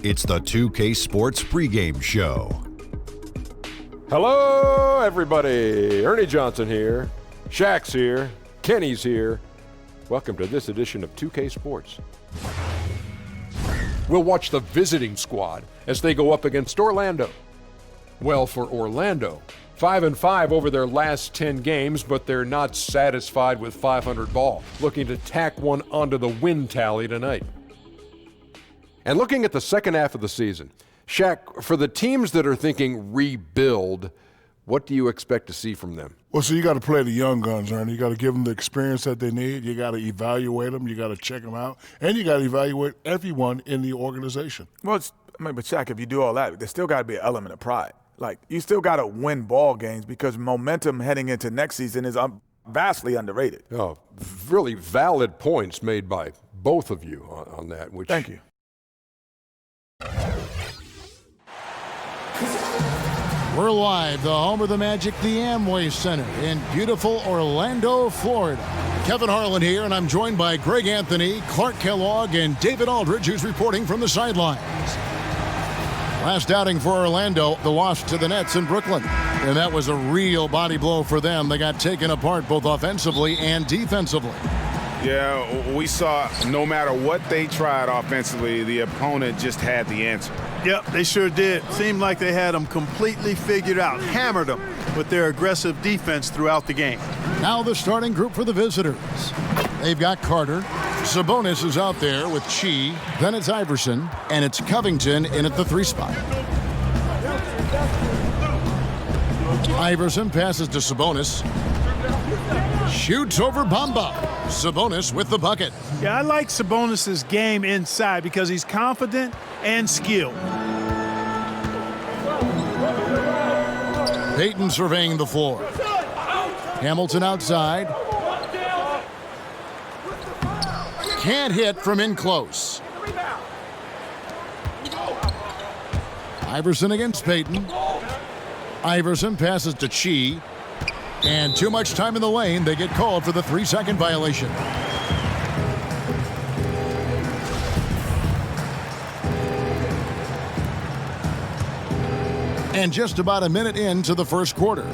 It's the 2K Sports pregame show. Hello, everybody. Ernie Johnson here. Shaq's here. Kenny's here. Welcome to this edition of 2K Sports. We'll watch the visiting squad as they go up against Orlando. Well, for Orlando, 5-5 over their last 10 games, but they're not satisfied with 500 ball, looking to tack one onto the win tally tonight. And looking at the second half of the season, Shaq, for the teams that are thinking rebuild, what do you expect to see from them? Well, so you got to play the young guns, Ernie. You got to give them the experience that they need. You got to evaluate them. You got to check them out. And you got to evaluate everyone in the organization. Well, but Shaq, if you do all that, there's still got to be an element of pride. Like, you still got to win ball games because momentum heading into next season is vastly underrated. Oh, really valid points made by both of you on that. Which Thank you. We're live, the home of the Magic, the Amway Center in beautiful Orlando, Florida. Kevin Harlan here, and I'm joined by Greg Anthony, Clark Kellogg, and David Aldridge, who's reporting from the sidelines. Last outing for Orlando, the loss to the Nets in Brooklyn. And that was a real body blow for them. They got taken apart both offensively and defensively. Yeah, we saw no matter what they tried offensively, the opponent just had the answer. Yep, they sure did. Seemed like they had them completely figured out, hammered them with their aggressive defense throughout the game. Now the starting group for the visitors. They've got Carter. Sabonis is out there with Chi. Then it's Iverson, and it's Covington in at the 3 spot. Iverson passes to Sabonis. Shoots over Bamba. Sabonis with the bucket. Yeah, I like Sabonis' game inside because he's confident and skilled. Payton surveying the floor. Hamilton outside. Can't hit from in close. Iverson against Payton. Iverson passes to Chi. And too much time in the lane. They get called for the 3-second violation. And just about a minute into the first quarter.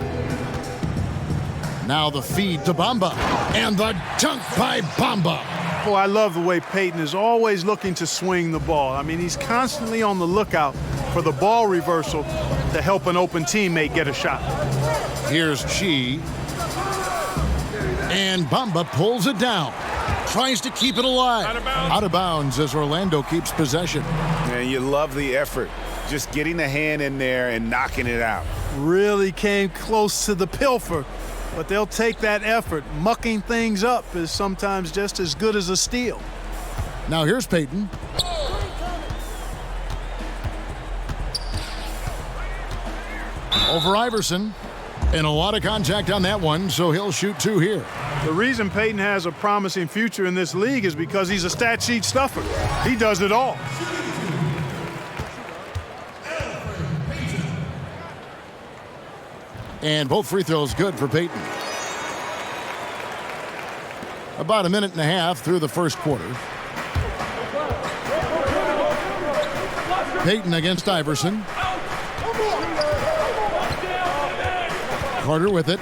Now the feed to Bamba. And the dunk by Bamba. Boy, I love the way Payton is always looking to swing the ball. I mean, he's constantly on the lookout for the ball reversal to help an open teammate get a shot. Here's Chi. And Bamba pulls it down. Tries to keep it alive. Out of bounds as Orlando keeps possession. And you love the effort. Just getting the hand in there and knocking it out. Really came close to the pilfer, but they'll take that effort. Mucking things up is sometimes just as good as a steal. Now here's Payton. Over Iverson. And a lot of contact on that one, so he'll shoot 2 here. The reason Payton has a promising future in this league is because he's a stat sheet stuffer. He does it all. And both free throws good for Payton. About a minute and a half through the first quarter. Payton against Iverson. Carter with it.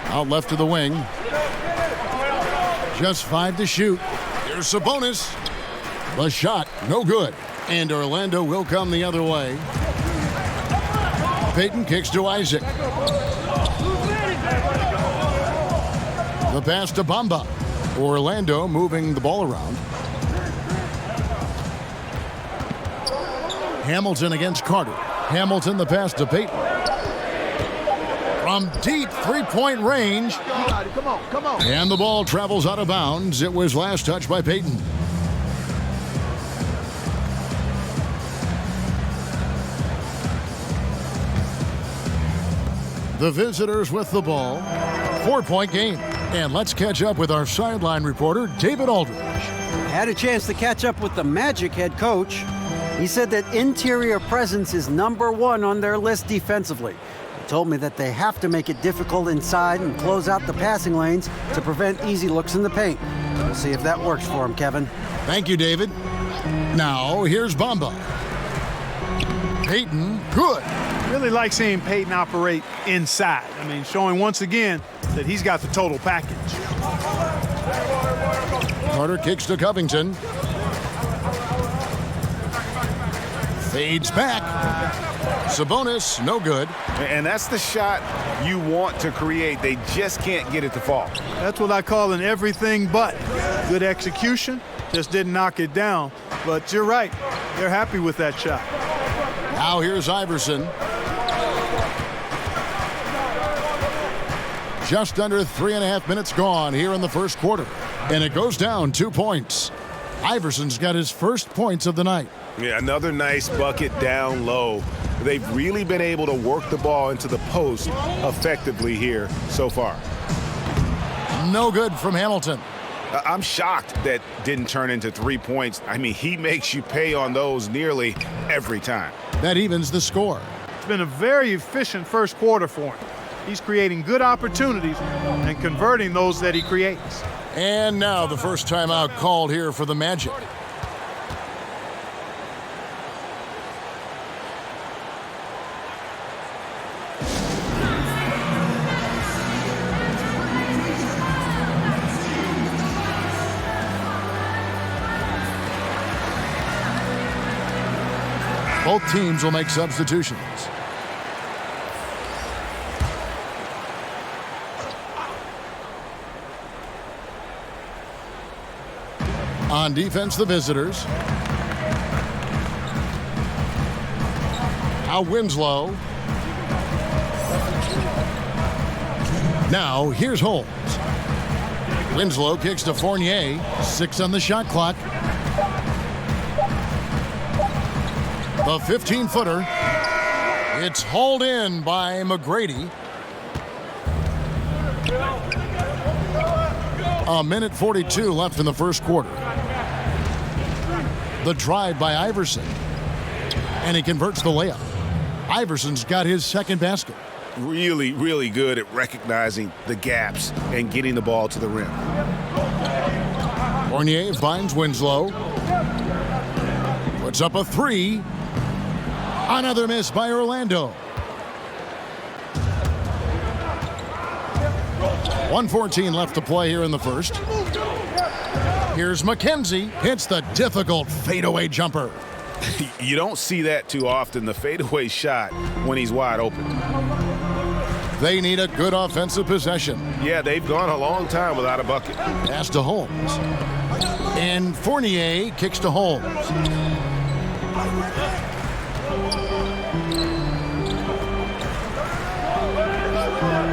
Out left to the wing. Just 5 to shoot. Here's Sabonis. The shot, no good. And Orlando will come the other way. Payton kicks to Isaac. The pass to Bamba. Orlando moving the ball around. Hamilton against Carter. Hamilton the pass to Payton. From deep 3-point range. Come on. And the ball travels out of bounds. It was last touched by Payton. The visitors with the ball. 4-point game. And let's catch up with our sideline reporter, David Aldridge. I had a chance to catch up with the Magic head coach. He said that interior presence is #1 on their list defensively. He told me that they have to make it difficult inside and close out the passing lanes to prevent easy looks in the paint. We'll see if that works for him, Kevin. Thank you, David. Now, here's Bamba. Payton, good. Really like seeing Payton operate inside. I mean, showing once again that he's got the total package. Carter kicks to Covington. Fades back. Sabonis, no good. And that's the shot you want to create. They just can't get it to fall. That's what I call an everything but. Good execution, just didn't knock it down. But you're right, they're happy with that shot. Now here's Iverson. Just under 3.5 minutes gone here in the first quarter. And it goes down 2 points. Iverson's got his first points of the night. Yeah, another nice bucket down low. They've really been able to work the ball into the post effectively here so far. No good from Hamilton. I'm shocked that didn't turn into 3 points. I mean, he makes you pay on those nearly every time. That evens the score. It's been a very efficient first quarter for him. He's creating good opportunities and converting those that he creates. And now the first timeout called here for the Magic. Both teams will make substitutions. On defense, the visitors. Now Winslow. Now here's Holmes. Winslow kicks to Fournier. 6 on the shot clock. The 15-footer. It's hauled in by McGrady. A minute 42 left in the first quarter. The drive by Iverson. And he converts the layup. Iverson's got his second basket. Really, really good at recognizing the gaps and getting the ball to the rim. Fournier finds Winslow. Puts up a 3. Another miss by Orlando. 1:14 left to play here in the first. Here's McKenzie. Hits the difficult fadeaway jumper. You don't see that too often, the fadeaway shot when he's wide open. They need a good offensive possession. Yeah, they've gone a long time without a bucket. Pass to Holmes. And Fournier kicks to Holmes.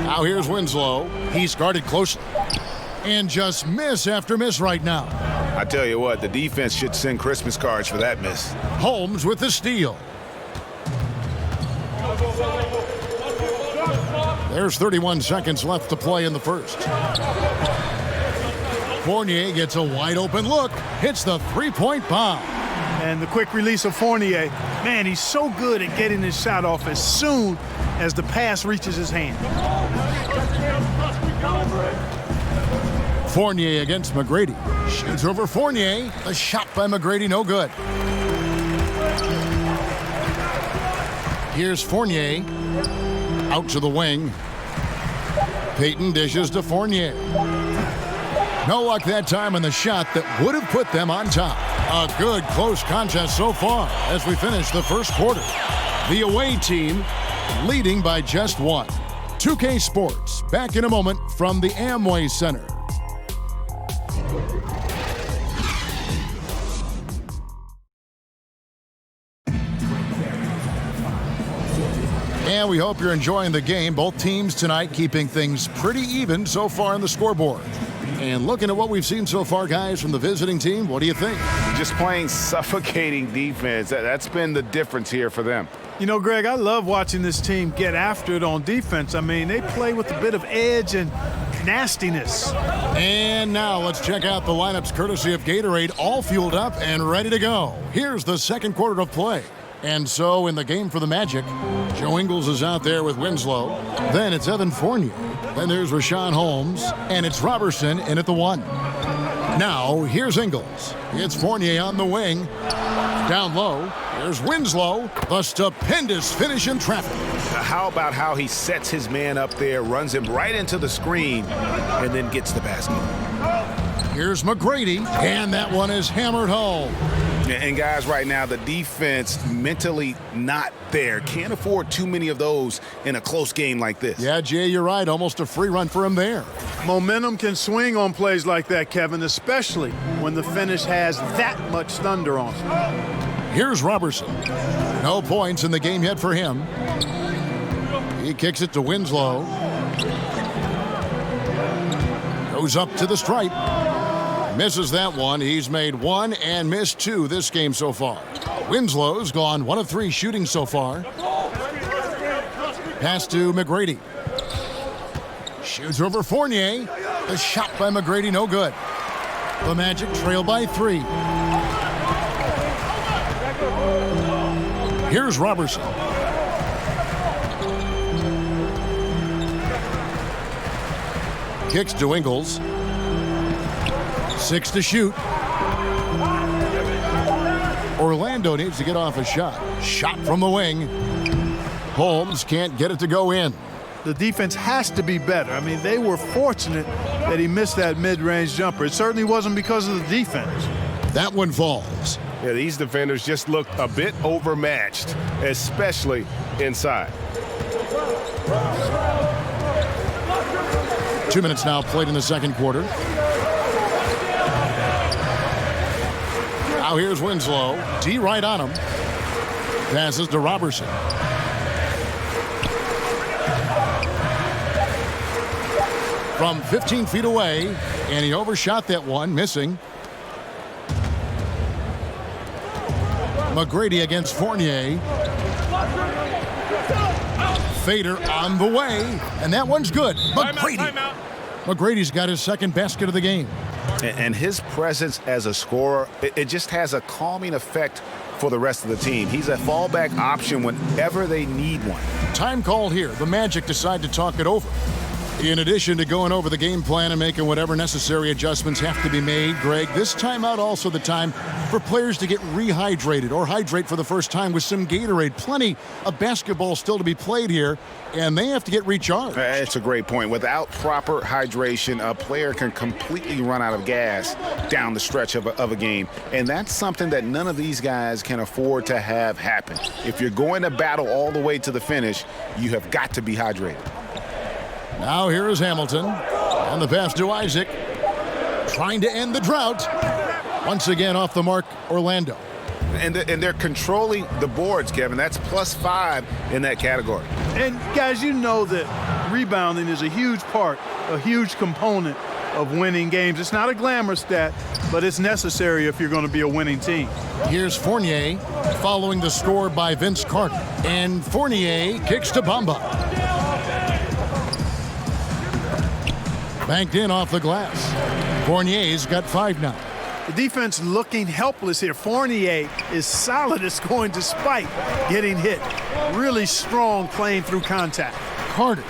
Now here's Winslow. He's guarded closely. And just miss after miss right now. I tell you what, the defense should send Christmas cards for that miss. Holmes with the steal. There's 31 seconds left to play in the first. Fournier gets a wide open look. Hits the three-point bomb. And the quick release of Fournier. Man, he's so good at getting his shot off as soon as the pass reaches his hand. Fournier against McGrady. Shoots over Fournier. The shot by McGrady, no good. Here's Fournier. Out to the wing. Payton dishes to Fournier. No luck that time on the shot that would have put them on top. A good close contest so far as we finish the first quarter. The away team leading by just 1. 2K Sports back in a moment from the Amway Center. And we hope you're enjoying the game. Both teams tonight keeping things pretty even so far on the scoreboard. And looking at what we've seen so far, guys, from the visiting team, what do you think? Just playing suffocating defense. That's been the difference here for them. You know, Greg, I love watching this team get after it on defense. I mean, they play with a bit of edge and nastiness. And now let's check out the lineups courtesy of Gatorade, all fueled up and ready to go. Here's the second quarter of play. And so in the game for the Magic, Joe Ingles is out there with Winslow. Then it's Evan Fournier. Then there's Rashawn Holmes. And it's Robertson in at the 1. Now, here's Ingles. It's Fournier on the wing. Down low, here's Winslow. The stupendous finish in traffic. How about how he sets his man up there, runs him right into the screen, and then gets the basket. Here's McGrady, and that one is hammered home. And guys, right now, the defense mentally not there. Can't afford too many of those in a close game like this. Yeah, Jay, you're right. Almost a free run for him there. Momentum can swing on plays like that, Kevin, especially when the finish has that much thunder on it. Here's Robertson. No points in the game yet for him. He kicks it to Winslow. Goes up to the stripe. Misses that one. He's made one and missed two this game so far. Winslow's gone 1 of 3 shooting so far. Pass to McGrady. Shoots over Fournier. The shot by McGrady, no good. The Magic trail by 3. Here's Robertson. Kicks to Ingles. 6 to shoot. Orlando needs to get off a shot. Shot from the wing. Holmes can't get it to go in. The defense has to be better. I mean, they were fortunate that he missed that mid-range jumper. It certainly wasn't because of the defense. That one falls. Yeah, these defenders just look a bit overmatched, especially inside. 2 minutes now played in the second quarter. Now here's Winslow. D right on him. Passes to Robertson. From 15 feet away, and he overshot that one, missing. McGrady against Fournier. Fader on the way, and that one's good. McGrady. McGrady's got his second basket of the game. And his presence as a scorer, it just has a calming effect for the rest of the team. He's a fallback option whenever they need one. Time called here. The Magic decide to talk it over. In addition to going over the game plan and making whatever necessary adjustments have to be made, Greg, this timeout also the time for players to get rehydrated or hydrate for the first time with some Gatorade. Plenty of basketball still to be played here, and they have to get recharged. It's a great point. Without proper hydration, a player can completely run out of gas down the stretch of a game, and that's something that none of these guys can afford to have happen. If you're going to battle all the way to the finish, you have got to be hydrated. Now here is Hamilton, and the pass to Isaac, trying to end the drought. Once again off the mark, Orlando. And they're controlling the boards, Kevin. That's +5 in that category. And guys, you know that rebounding is a huge part, a huge component of winning games. It's not a glamour stat, but it's necessary if you're going to be a winning team. Here's Fournier following the score by Vince Carter. And Fournier kicks to Bamba. Banked in off the glass. Fournier's got 5 now. The defense looking helpless here. Fournier is solid at scoring despite getting hit. Really strong playing through contact. Carter.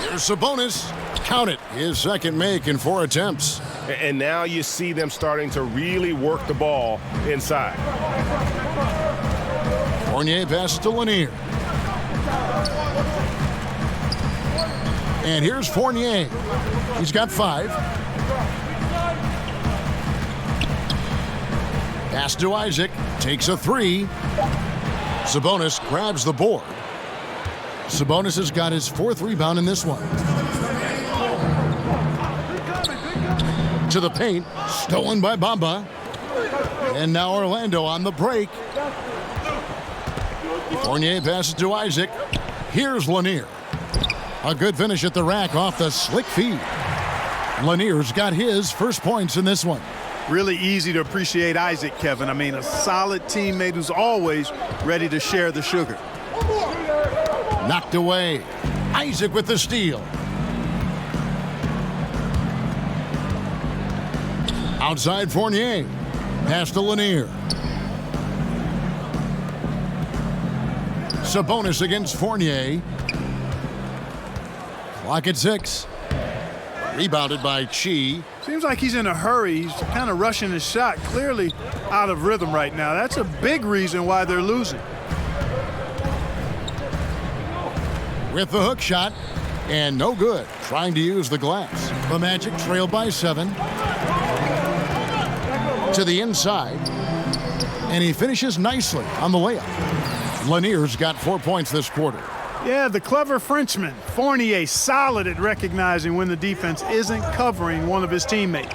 Here's Sabonis. Count it. His second make in 4 attempts. And now you see them starting to really work the ball inside. Fournier pass to Lanier. And here's Fournier. He's got 5. Pass to Isaac. Takes a 3. Sabonis grabs the board. Sabonis has got his 4th rebound in this one. To the paint. Stolen by Bamba. And now Orlando on the break. Fournier passes to Isaac. Here's Lanier. A good finish at the rack off the slick feed. Lanier's got his first points in this one. Really easy to appreciate Isaac, Kevin. I mean, a solid teammate who's always ready to share the sugar. Knocked away. Isaac with the steal. Outside Fournier. Pass to Lanier. Sabonis against Fournier. Clock at 6. Rebounded by Chi. Seems like he's in a hurry. He's kind of rushing his shot, clearly out of rhythm right now. That's a big reason why they're losing. With the hook shot, and no good. Trying to use the glass. The Magic trailed by 7. To the inside. And he finishes nicely on the layup. Lanier's got 4 points this quarter. Yeah, the clever Frenchman, Fournier, solid at recognizing when the defense isn't covering one of his teammates.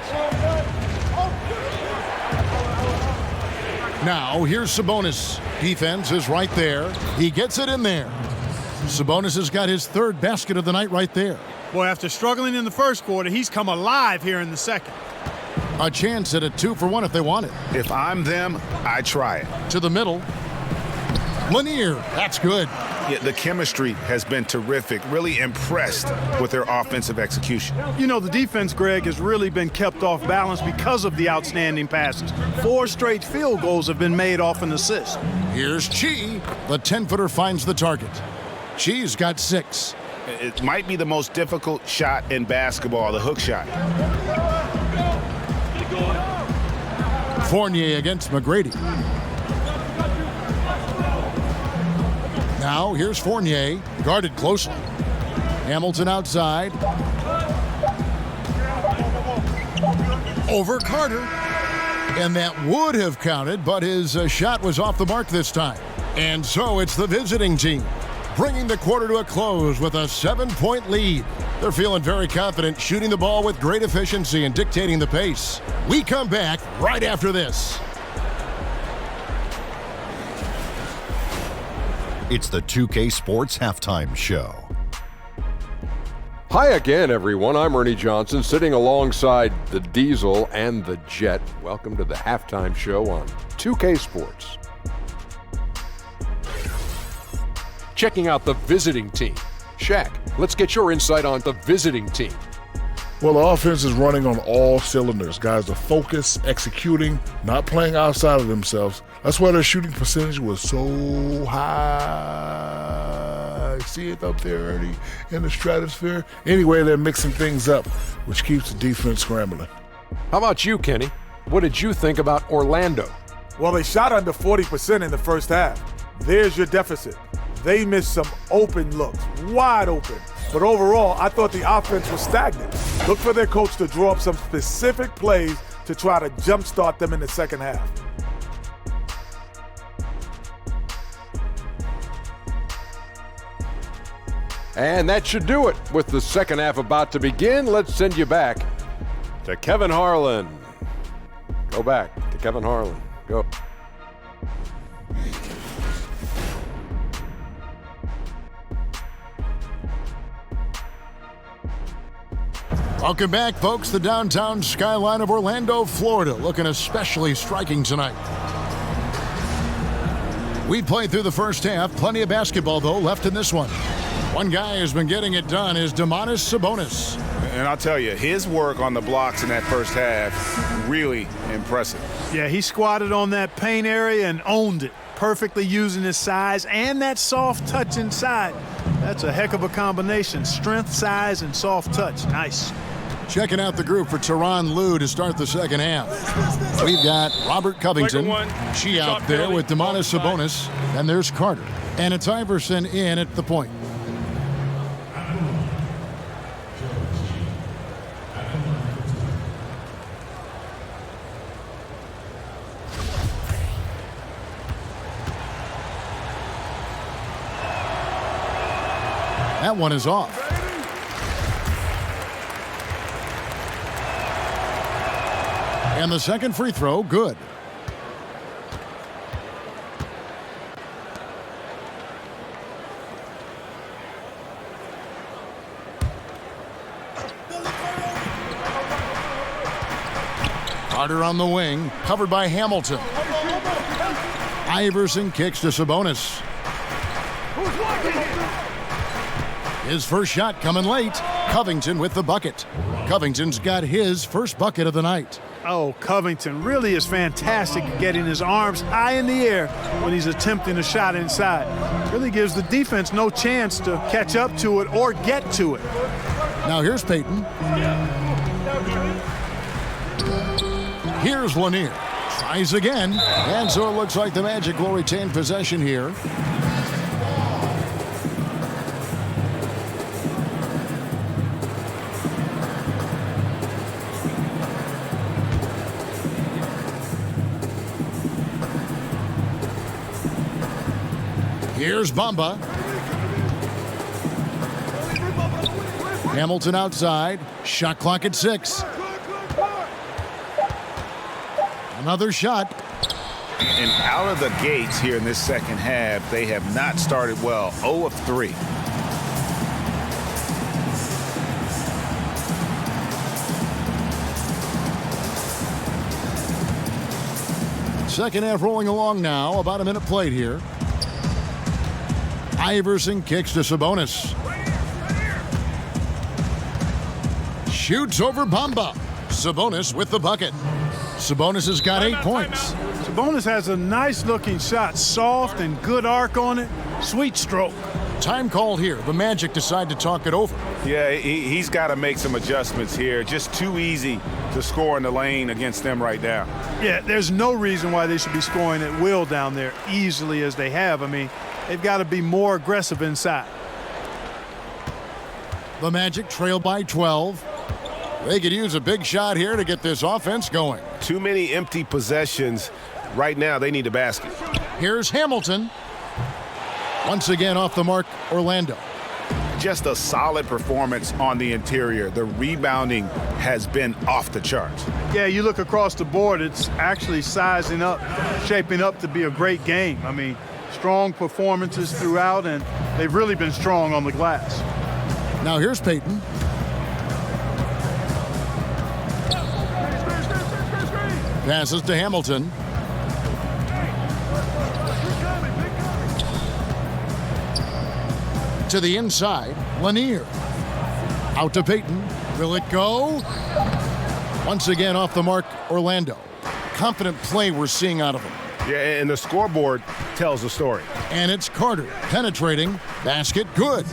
Now, here's Sabonis. Defense is right there. He gets it in there. Sabonis has got his 3rd basket of the night right there. Boy, after struggling in the first quarter, he's come alive here in the second. A chance at a 2-for-1 if they want it. If I'm them, I try it. To the middle. Lanier, that's good. Yeah, the chemistry has been terrific. Really impressed with their offensive execution. You know, the defense, Greg, has really been kept off balance because of the outstanding passes. 4 straight field goals have been made off an assist. Here's Chi. The 10-footer finds the target. Chi's got 6. It might be the most difficult shot in basketball, the hook shot. Fournier against McGrady. Now here's Fournier, guarded closely. Hamilton outside. Over Carter. And that would have counted, but his shot was off the mark this time. And so it's the visiting team, bringing the quarter to a close with a 7-point lead. They're feeling very confident, shooting the ball with great efficiency and dictating the pace. We come back right after this. It's the 2K Sports Halftime Show. Hi again, everyone. I'm Ernie Johnson, sitting alongside the Diesel and the Jet. Welcome to the Halftime Show on 2K Sports. Checking out the visiting team. Shaq, let's get your insight on the visiting team. Well, the offense is running on all cylinders. Guys are focused, executing, not playing outside of themselves. That's why their shooting percentage was so high. See it up there, Ernie, in the stratosphere? Anyway, they're mixing things up, which keeps the defense scrambling. How about you, Kenny? What did you think about Orlando? Well, they shot under 40% in the first half. There's your deficit. They missed some open looks, wide open. But overall, I thought the offense was stagnant. Look for their coach to draw up some specific plays to try to jumpstart them in the second half. And that should do it. With the second half about to begin, let's send you back to Kevin Harlan. Go back to Kevin Harlan. Go. Welcome back, folks. The downtown skyline of Orlando, Florida, looking especially striking tonight. We played through the first half. Plenty of basketball, though, left in this one. One guy who's been getting it done is Domantas Sabonis. And I'll tell you, his work on the blocks in that first half, really impressive. Yeah, he squatted on that paint area and owned it, perfectly using his size and that soft touch inside. That's a heck of a combination. Strength, size, and soft touch. Nice. Checking out the group for Tyronn Lue to start the second half. We've got Robert Covington. She out there with Domantas Sabonis. And there's Carter. And it's Iverson in at the point. That one is off. And the second free throw, good. Carter on the wing, covered by Hamilton. Iverson kicks to Sabonis. His first shot coming late. Covington with the bucket. Covington's got his first bucket of the night. Oh, Covington really is fantastic at getting his arms high in the air when he's attempting a shot inside. Really gives the defense no chance to catch up to it or get to it. Now here's Payton. Here's Lanier. Tries again. And so it looks like the Magic will retain possession here. Here's Bamba. Hamilton outside. Shot clock at 6. Another shot. And out of the gates here in this second half, they have not started well. 0 of 3. Second half rolling along now. About a minute played here. Iverson kicks to Sabonis. Shoots over Bamba. Sabonis with the bucket. Sabonis has got 8 points. Sabonis has a nice looking shot. Soft and good arc on it. Sweet stroke. Time called here. The Magic decide to talk it over. Yeah, he's got to make some adjustments here. Just too easy to score in the lane against them right now. Yeah, there's no reason why they should be scoring at will down there easily as they have. I mean, they've got to be more aggressive inside. The Magic trail by 12. They could use a big shot here to get this offense going. Too many empty possessions. Right now, they need a basket. Here's Hamilton. Once again off the mark, Orlando. Just a solid performance on the interior. The rebounding has been off the charts. Yeah, you look across the board, it's actually sizing up, shaping up to be a great game. I mean, strong performances throughout, and they've really been strong on the glass. Now here's Payton. Passes to Hamilton. To the inside, Lanier. Out to Payton. Will it go? Once again off the mark, Orlando. Confident play we're seeing out of him. Yeah, and the scoreboard tells the story. And it's Carter penetrating. Basket good.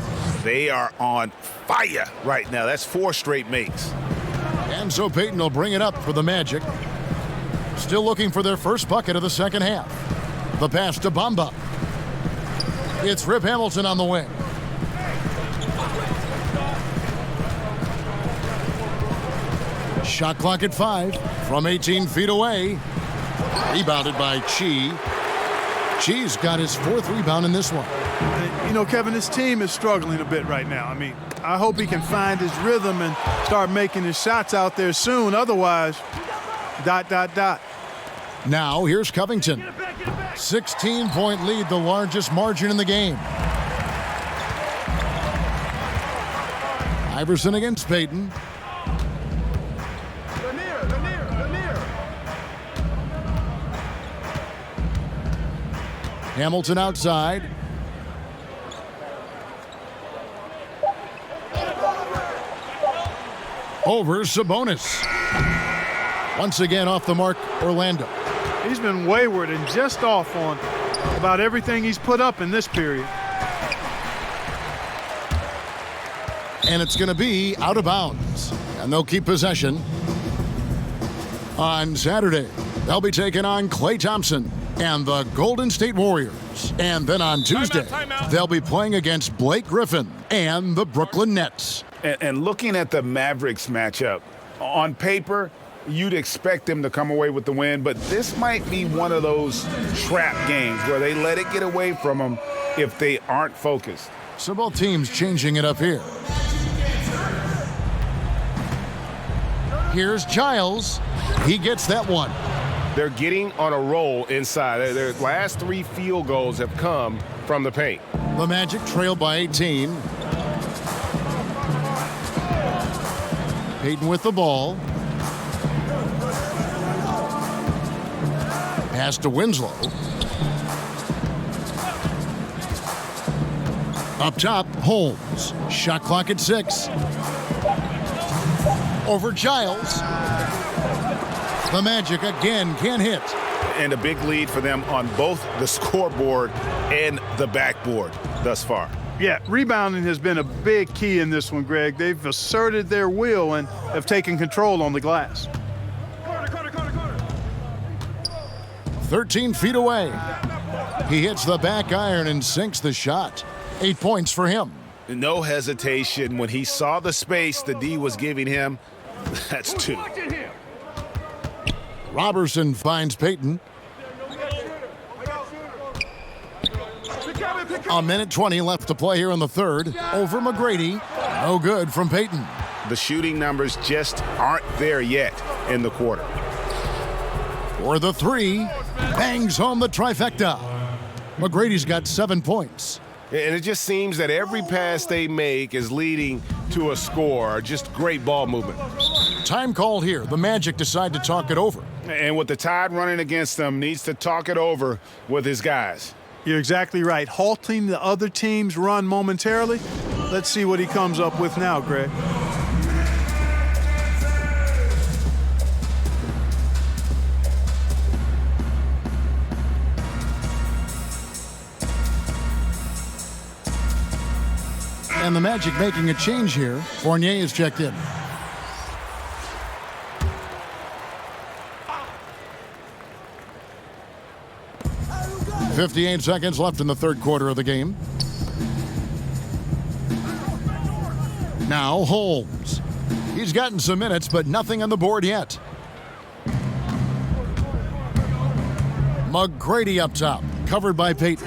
They are on fire right now. That's 4 straight makes. And so Payton will bring it up for the Magic. Still looking for their first bucket of the second half. The pass to Bamba. It's Rip Hamilton on the wing. Shot clock at 5 from 18 feet away. Rebounded by Chi. Chi's got his 4th rebound in this one. You know, Kevin, this team is struggling a bit right now. I mean, I hope he can find his rhythm and start making his shots out there soon. Otherwise, ... Now here's Covington. 16-point lead, the largest margin in the game. Iverson against Payton. Hamilton outside. Over Sabonis. Once again off the mark, Orlando. He's been wayward and just off on about everything he's put up in this period. And it's going to be out of bounds. And they'll keep possession. On Saturday, they'll be taking on Klay Thompson and the Golden State Warriors. And then on Tuesday, they'll be playing against Blake Griffin and the Brooklyn Nets. And looking at the Mavericks matchup, on paper, you'd expect them to come away with the win, but this might be one of those trap games where they let it get away from them if they aren't focused. So both teams changing it up here. Here's Giles. He gets that one. They're getting on a roll inside. Their last 3 field goals have come from the paint. The Magic trail by 18. Payton with the ball. Pass to Winslow. Up top, Holmes. Shot clock at 6. Over Giles. The Magic again can't hit. And a big lead for them on both the scoreboard and the backboard thus far. Yeah, rebounding has been a big key in this one, Greg. They've asserted their will and have taken control on the glass. 13 feet away. He hits the back iron and sinks the shot. 8 points for him. No hesitation. When he saw the space the D was giving him, that's 2. Robertson finds Payton. A minute 20 left to play here in the third. Over McGrady. No good from Payton. The shooting numbers just aren't there yet in the quarter. For the three, bangs home the trifecta. McGrady's got 7 points. And it just seems that every pass they make is leading to a score. Just great ball movement. Time called here. The Magic decide to talk it over. And with the Tide running against them, needs to talk it over with his guys. You're exactly right. Halting the other team's run momentarily. Let's see what he comes up with now, Greg. And the Magic making a change here. Fournier is checked in. .58 seconds left in the third quarter of the game. Now Holmes. He's gotten some minutes, but nothing on the board yet. McGrady up top, covered by Payton.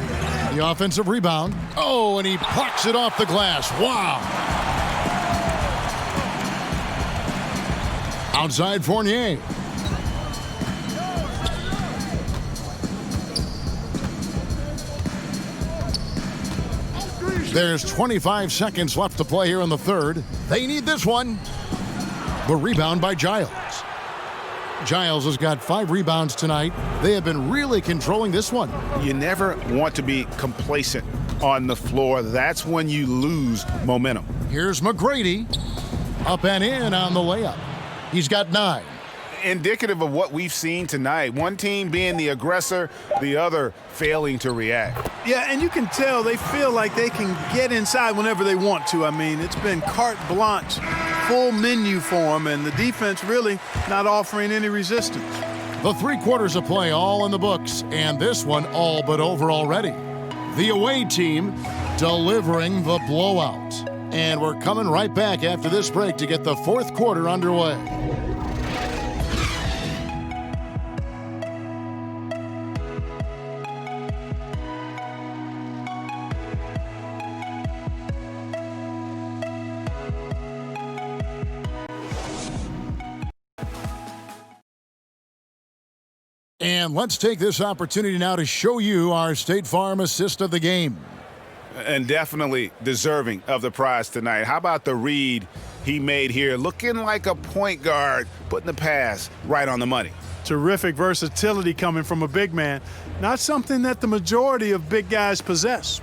The offensive rebound. Oh, and he plucks it off the glass. Wow. Outside Fournier. There's 25 seconds left to play here in the third. They need this one. The rebound by Giles. Giles has got 5 rebounds tonight. They have been really controlling this one. You never want to be complacent on the floor. That's when you lose momentum. Here's McGrady. Up and in on the layup. He's got 9. Indicative of what we've seen tonight. One team being the aggressor, the other failing to react. Yeah, and you can tell they feel like they can get inside whenever they want to. I mean, it's been carte blanche, full menu for them, and the defense really not offering any resistance. The 3 quarters of play all in the books, and this one all but over already. The away team delivering the blowout. And we're coming right back after this break to get the fourth quarter underway. And let's take this opportunity now to show you our State Farm assist of the game. And definitely deserving of the prize tonight. How about the read he made here? Looking like a point guard, putting the pass right on the money. Terrific versatility coming from a big man. Not something that the majority of big guys possess.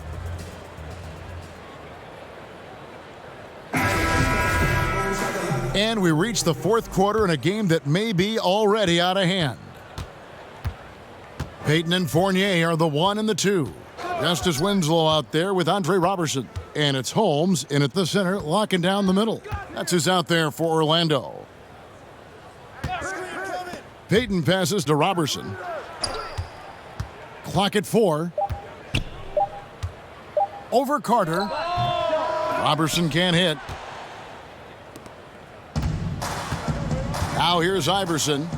And we reach the fourth quarter in a game that may be already out of hand. Payton and Fournier are the 1 and the 2. Justice Winslow out there with Andre Robertson. And it's Holmes in at the center, locking down the middle. That's who's out there for Orlando. Payton passes to Robertson. Clock at 4. Over Carter. Robertson can't hit. Now here's Iverson.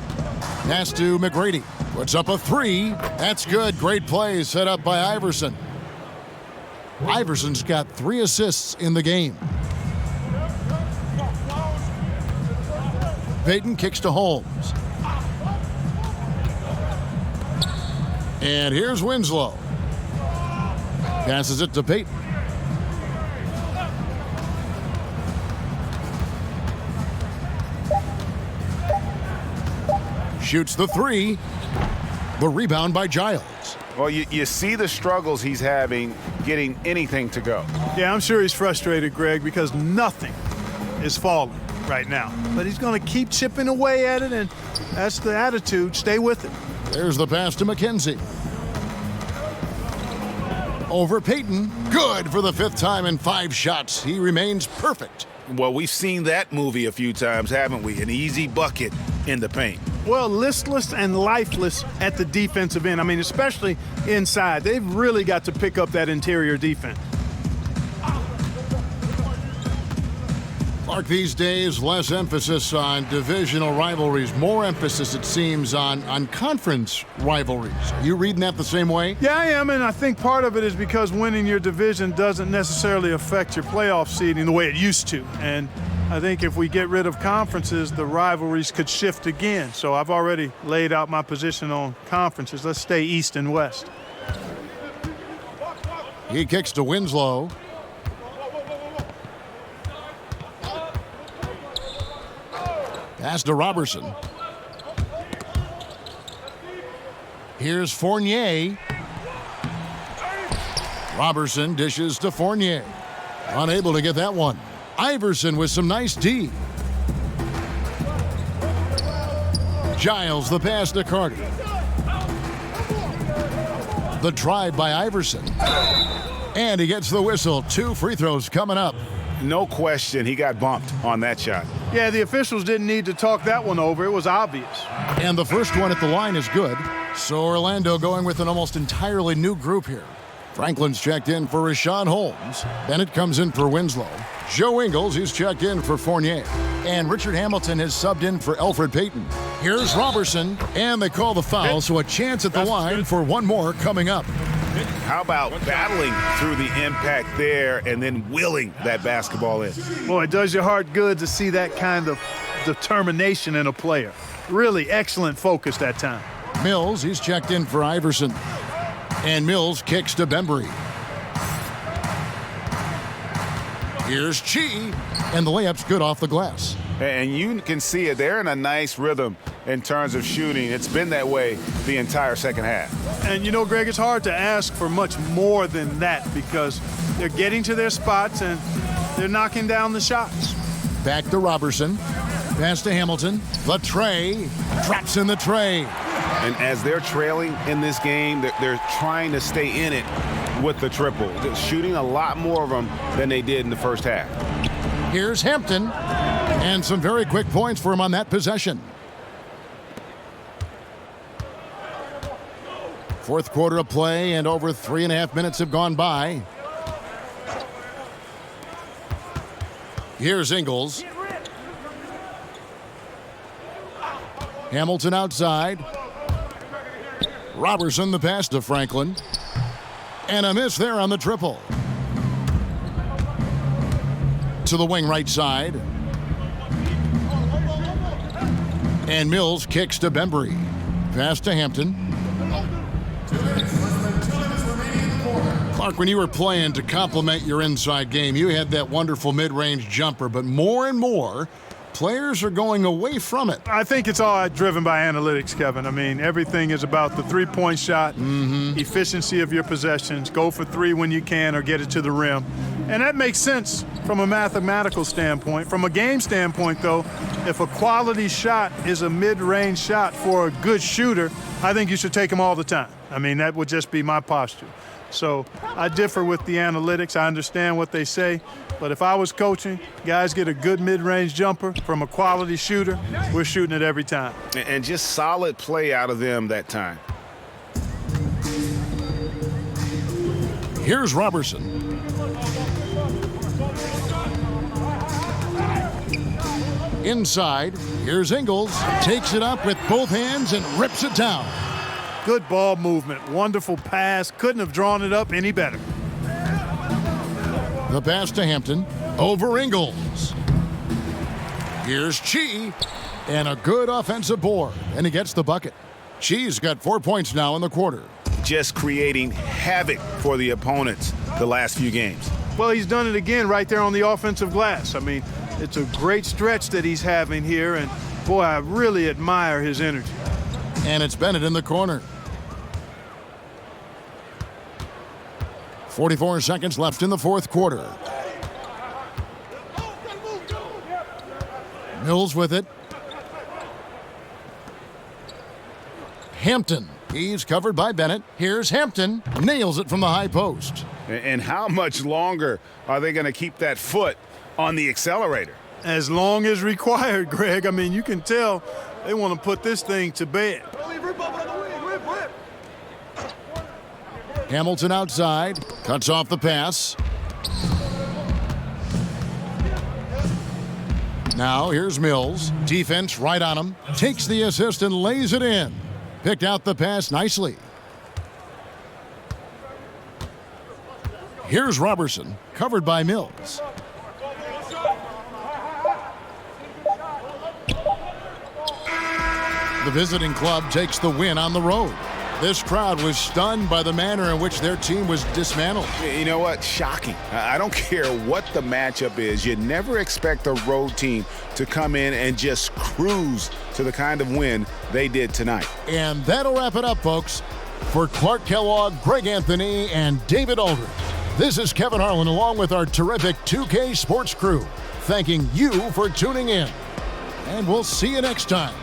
Pass to McGrady. Puts up a 3. That's good. Great play set up by Iverson. Iverson's got 3 assists in the game. Payton kicks to Holmes. And here's Winslow. Passes it to Payton. Shoots the 3. The rebound by Giles. Well, you see the struggles he's having getting anything to go. Yeah, I'm sure he's frustrated, Greg, because nothing is falling right now. But he's going to keep chipping away at it, and that's the attitude. Stay with it. There's the pass to McKenzie. Over Peyton. Good for the 5th time in 5 shots. He remains perfect. Well, we've seen that movie a few times, haven't we? An easy bucket in the paint. Well, listless and lifeless at the defensive end. I mean, especially inside. They've really got to pick up that interior defense. Clark, these days, less emphasis on divisional rivalries, more emphasis, it seems, on conference rivalries. Are you reading that the same way? Yeah, I am, and I think part of it is because winning your division doesn't necessarily affect your playoff seeding the way it used to. And I think if we get rid of conferences, the rivalries could shift again. So I've already laid out my position on conferences. Let's stay East and West. He kicks to Winslow. Pass to Robertson. Here's Fournier. Robertson dishes to Fournier. Unable to get that one. Iverson with some nice D. Giles the pass to Carter. The drive by Iverson. And he gets the whistle. 2 free throws coming up. No question he got bumped on that shot. Yeah, the officials didn't need to talk that one over. It was obvious. And the first one at the line is good. So Orlando going with an almost entirely new group here. Franklin's checked in for Rashawn Holmes. Bennett comes in for Winslow. Joe Ingles, he's checked in for Fournier. And Richard Hamilton has subbed in for Elfrid Payton. Here's Robertson, and they call the foul, so a chance at the line for one more coming up. How about battling through the impact there and then willing that basketball in? Boy, it does your heart good to see that kind of determination in a player. Really excellent focus that time. Mills, he's checked in for Iverson. And Mills kicks to Bembry. Here's Chi, and the layup's good off the glass. And you can see it. They're in a nice rhythm in terms of shooting. It's been that way the entire second half. And you know, Greg, it's hard to ask for much more than that because they're getting to their spots and they're knocking down the shots. Back to Robertson. Pass to Hamilton. The tray. Drops in the tray. And as they're trailing in this game, they're trying to stay in it with the triple. They're shooting a lot more of them than they did in the first half. Here's Hampton. And some very quick points for him on that possession. Fourth quarter of play, and over 3.5 minutes have gone by. Here's Ingles. Hamilton outside. Robertson the pass to Franklin. And a miss there on the triple. To the wing right side. And Mills kicks to Bembry. Pass to Hampton. Clark, when you were playing to complement your inside game, you had that wonderful mid-range jumper, but more and more, players are going away from it. I think it's all driven by analytics, Kevin. I mean, everything is about the three-point shot, efficiency of your possessions, go for three when you can or get it to the rim. And that makes sense from a mathematical standpoint. From a game standpoint, though, if a quality shot is a mid-range shot for a good shooter, I think you should take them all the time. I mean, that would just be my posture. So I differ with the analytics. I understand what they say. But if I was coaching, guys get a good mid-range jumper from a quality shooter, we're shooting it every time. And just solid play out of them that time. Here's Robertson. Inside, here's Ingles. Takes it up with both hands and rips it down. Good ball movement. Wonderful pass. Couldn't have drawn it up any better. The pass to Hampton. Over Ingles. Here's Chi. And a good offensive board. And he gets the bucket. Chi's got 4 points now in the quarter. Just creating havoc for the opponents the last few games. Well, he's done it again right there on the offensive glass. I mean, it's a great stretch that he's having here. And, boy, I really admire his energy. And it's Bennett in the corner. 44 seconds left in the fourth quarter. Mills with it. Hampton He's covered by Bennett. Here's Hampton. Nails it from the high post. And how much longer are they going to keep that foot on the accelerator? As long as required, Greg. I mean, you can tell they want to put this thing to bed. Hamilton outside. Cuts off the pass. Now here's Mills. Defense right on him. Takes the assist and lays it in. Picked out the pass nicely. Here's Robertson. Covered by Mills. The visiting club takes the win on the road. This crowd was stunned by the manner in which their team was dismantled. You know what? Shocking. I don't care what the matchup is. You never expect a road team to come in and just cruise to the kind of win they did tonight. And that'll wrap it up, folks. For Clark Kellogg, Greg Anthony, and David Aldridge, this is Kevin Harlan along with our terrific 2K Sports crew, thanking you for tuning in. And we'll see you next time.